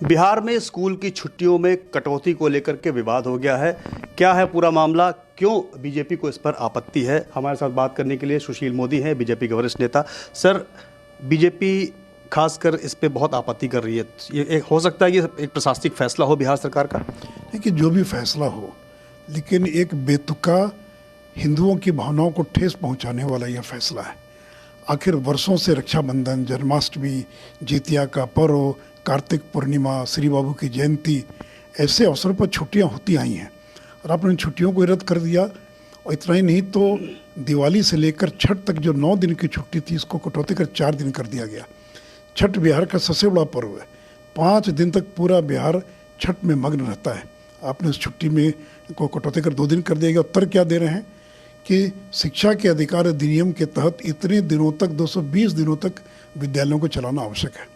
बिहार में स्कूल की छुट्टियों में कटौती को लेकर के विवाद हो गया है। क्या है पूरा मामला, क्यों बीजेपी को इस पर आपत्ति है? हमारे साथ बात करने के लिए सुशील मोदी हैं, बीजेपी के वरिष्ठ नेता। सर, बीजेपी खासकर इस पे बहुत आपत्ति कर रही है। ये एक हो सकता है ये एक प्रशासनिक फैसला हो बिहार सरकार का? देखिए, जो भी फैसला हो, लेकिन एक बेतुका हिंदुओं की भावनाओं को ठेस पहुंचाने वाला यह फैसला है। आखिर वर्षों से रक्षाबंधन, जन्माष्टमी, जितिया का पर्व, कार्तिक पूर्णिमा, श्री बाबू की जयंती, ऐसे अवसर पर छुट्टियां होती आई हैं और आपने छुट्टियों को रद्द कर दिया। और इतना ही नहीं तो दिवाली से लेकर छठ तक जो 9 दिन की छुट्टी थी, इसको कटौती कर 4 दिन कर दिया गया। छठ बिहार का सबसे बड़ा पर्व है। 5 दिन तक पूरा बिहार छठ में मग्न रहता है। आपने उस छुट्टी में को कटौती कर 2 दिन कर दिया गया। उत्तर क्या दे रहे हैं कि शिक्षा के अधिकार अधिनियम के तहत इतने दिनों तक, 220 दिनों तक विद्यालयों को चलाना आवश्यक है।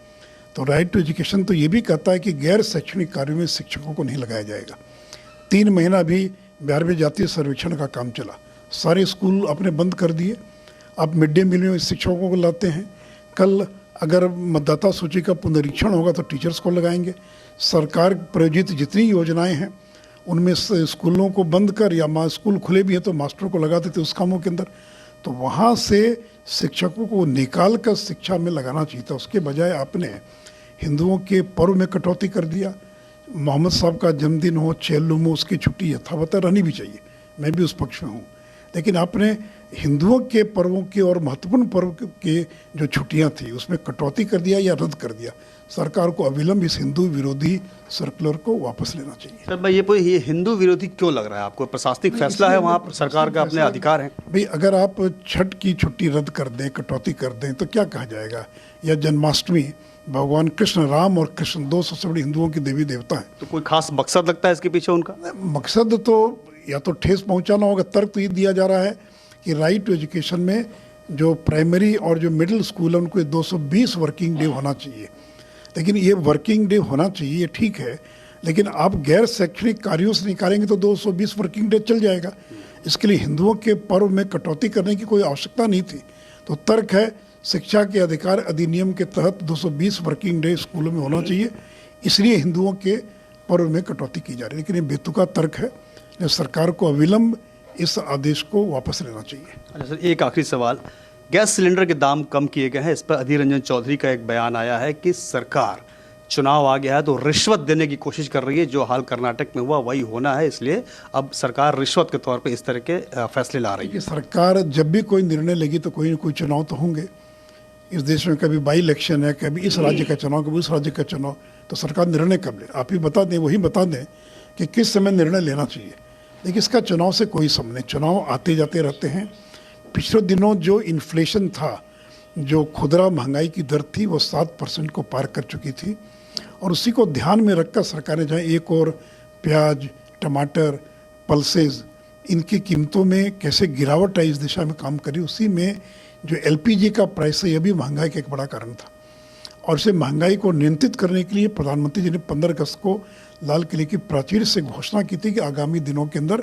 तो राइट टू एजुकेशन तो ये भी कहता है कि गैर शैक्षणिक कार्यों में शिक्षकों को नहीं लगाया जाएगा। 3 महीना भी बिहार में जातीय सर्वेक्षण का काम चला, सारे स्कूल आपने बंद कर दिए। आप मिड डे मील में शिक्षकों को लाते हैं। कल अगर मतदाता सूची का पुनरीक्षण होगा तो टीचर्स को लगाएंगे। सरकार प्रायोजित जितनी योजनाएं हैं उनमें स्कूलों को बंद कर, या स्कूल खुले भी हैं तो मास्टरों को लगा देते उस कामों के अंदर। तो वहाँ से शिक्षकों को निकाल कर शिक्षा में लगाना चाहिए था। उसके बजाय आपने हिंदुओं के पर्व में कटौती कर दिया। मोहम्मद साहब का जन्मदिन हो, चेल्लुम हो, उसकी छुट्टी यथावत रहनी भी चाहिए, मैं भी उस पक्ष में हूँ। लेकिन आपने हिंदुओं के पर्वों के और महत्वपूर्ण पर्व के जो छुट्टियां थी उसमें कटौती कर दिया या रद्द कर दिया। सरकार को अविलंब इस हिंदू विरोधी सर्कुलर को वापस लेना चाहिए। सर भाई, ये हिंदू विरोधी क्यों लग रहा है आपको? प्रशासनिक फैसला है, वहाँ सरकार का अपने अधिकार है। भाई, अगर आप छठ की छुट्टी रद्द कर दें, कटौती कर दें तो क्या कहा जाएगा? या जन्माष्टमी, भगवान कृष्ण, राम और कृष्ण 2 सबसे बड़े हिंदुओं के देवी देवता हैं। तो कोई खास मकसद लगता है इसके पीछे उनका? मकसद तो या तो ठेस पहुंचाना होगा। तर्क तो ये दिया जा रहा है कि राइट टू एजुकेशन में जो प्राइमरी और जो मिडिल स्कूल है उनको 220 वर्किंग डे होना चाहिए। लेकिन ये वर्किंग डे होना चाहिए, ये ठीक है, लेकिन आप गैर शैक्षणिक कार्यों से निकालेंगे तो 220 वर्किंग डे चल जाएगा। इसके लिए हिंदुओं के पर्व में कटौती करने की कोई आवश्यकता नहीं थी। तो तर्क है, शिक्षा के अधिकार अधिनियम के तहत 220 वर्किंग डे स्कूलों में होना चाहिए, इसलिए हिंदुओं के पर्व में कटौती की जा रही है। लेकिन ये बेतुका तर्क है। सरकार को अविलंब इस आदेश को वापस लेना चाहिए। अच्छा सर, एक आखिरी सवाल, गैस सिलेंडर के दाम कम किए गए हैं, इस पर अधीर रंजन चौधरी का एक बयान आया है कि सरकार, चुनाव आ गया है तो रिश्वत देने की कोशिश कर रही है। जो हाल कर्नाटक में हुआ वही होना है, इसलिए अब सरकार रिश्वत के तौर पे इस तरह के फैसले ला रही है। सरकार जब भी कोई निर्णय लेगी तो कोई ना कोई चुनाव तो होंगे इस देश में। कभी बाई इलेक्शन है, कभी इस राज्य का चुनाव, कभी उस राज्य का चुनाव। तो सरकार निर्णय कब ले, आप ही बता दें, वही बता दें कि किस समय निर्णय लेना चाहिए। लेकिन इसका चुनाव से कोई संबंध नहीं। चुनाव आते जाते रहते हैं। पिछले दिनों जो इन्फ्लेशन था, जो खुदरा महंगाई की दर थी, वो 7% को पार कर चुकी थी। और उसी को ध्यान में रखकर सरकार ने जहाँ एक और प्याज, टमाटर, पल्सेस, इनकी कीमतों में कैसे गिरावट आई इस दिशा में काम करी। उसी में जो LPG का प्राइस है, यह भी महंगाई का एक बड़ा कारण था। और इसे महंगाई को नियंत्रित करने के लिए प्रधानमंत्री जी ने 15 अगस्त को लाल किले की प्राचीर से घोषणा की थी कि आगामी दिनों के अंदर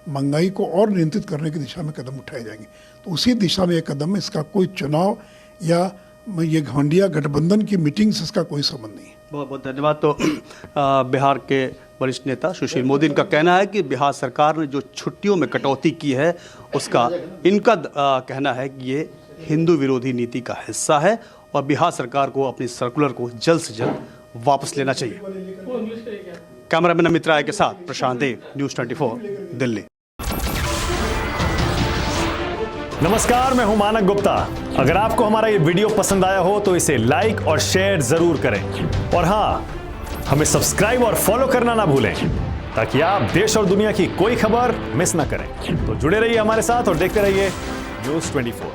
महंगाई को और नियंत्रित करने की दिशा में कदम उठाए जाएंगे। तो उसी दिशा में एक कदम है। इसका कोई चुनाव या ये घमंडिया गठबंधन की मीटिंग से इसका कोई संबंध नहीं है। बहुत बहुत धन्यवाद। तो बिहार के वरिष्ठ नेता सुशील मोदी का कहना है कि बिहार सरकार ने जो छुट्टियों में कटौती की है उसका इनका कहना है कि ये हिंदू विरोधी नीति का हिस्सा है और बिहार सरकार को अपनी सर्कुलर को जल्द से जल्द वापस लेना चाहिए। कैमरामैन अमित राय के साथ प्रशांत देव, न्यूज़ 24 दिल्ली। नमस्कार, मैं हूं मानक गुप्ता। अगर आपको हमारा ये वीडियो पसंद आया हो तो इसे लाइक और शेयर जरूर करें। और हां, हमें सब्सक्राइब और फॉलो करना ना भूलें ताकि आप देश और दुनिया की कोई खबर मिस ना करें। तो जुड़े रहिए हमारे साथ और देखते रहिए न्यूज़ 24।